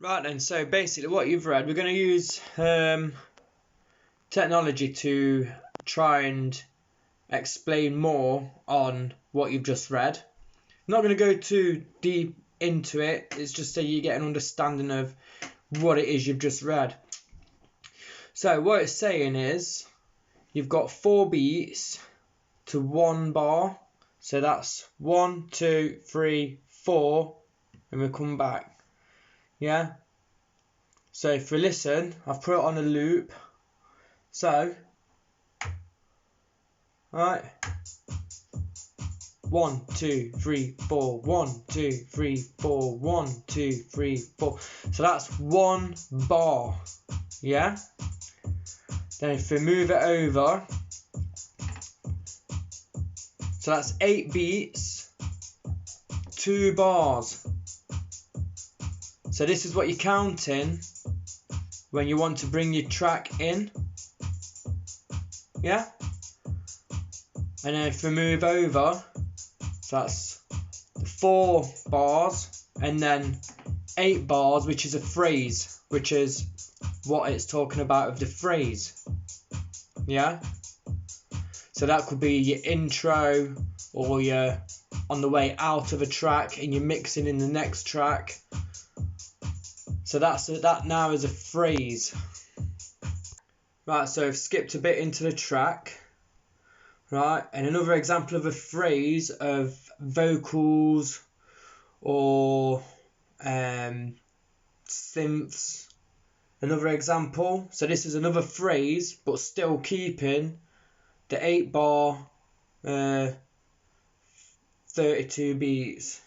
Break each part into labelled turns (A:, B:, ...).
A: Right then, so basically what you've read, we're going to use technology to try and explain more on what you've just read. I'm not going to go too deep into it, it's just so you get an understanding of what it is you've just read. So what it's saying is, you've got 4 beats to 1 bar, so that's 1, 2, 3, 4, and we come back. Yeah? So if we listen, I've put it on a loop. So, alright. 1, 2, 3, 4, 1, 2, 3, 4, 1, 2, 3, 4. So that's 1 bar. Yeah? Then if we move it over, so that's 8 beats, 2 bars. So this is what you're counting when you want to bring your track in. Yeah? And then if we move over, so that's 4 bars and then 8 bars, which is a phrase, which is what it's talking about of the phrase. Yeah? So that could be your intro, or you're on the way out of a track and you're mixing in the next track. So that now is a phrase. Right, so I've skipped a bit into the track. Right, and another example of a phrase of vocals or synths. Another example. So this is another phrase, but still keeping the 8 bar, 32 beats.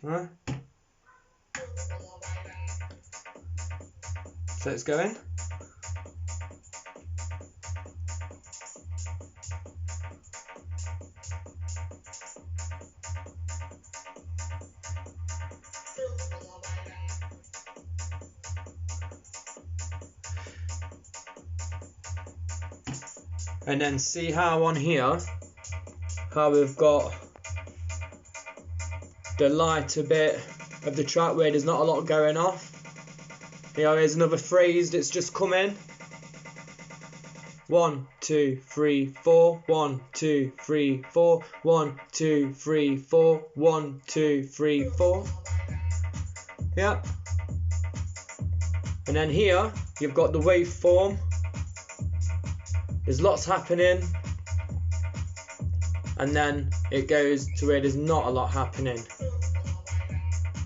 A: Right. So it's going. And then see how on here, how we've got the lighter bit of the track where there's not a lot going off. Here is another phrase that's just come in. 1, 2, 3, 4. 1, 2, 3, 4. 1, 2, 3, 4. 1, 2, 3, 4. Yep. And then here you've got the waveform. There's lots happening, and then it goes to where there's not a lot happening.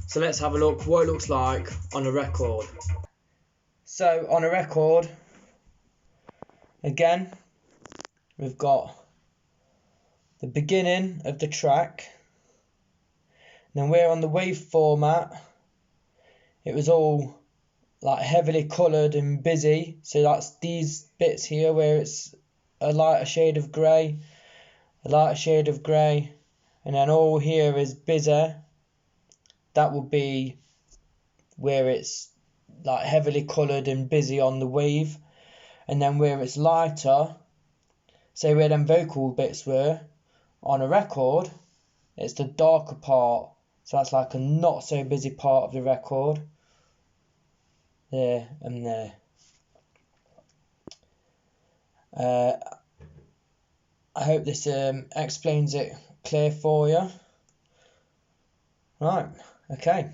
A: So let's have a look what it looks like on a record. So on a record, again, we've got the beginning of the track. Then we're on the wave format. It was all like heavily coloured and busy. So that's these bits here where it's a lighter shade of grey, a lighter shade of grey, and then all here is busy. That would be where it's like heavily coloured and busy on the wave. And then where it's lighter, say where them vocal bits were on a record, it's the darker part. So that's like a not so busy part of the record. There and there. I hope this explains it clear for you. Right, okay.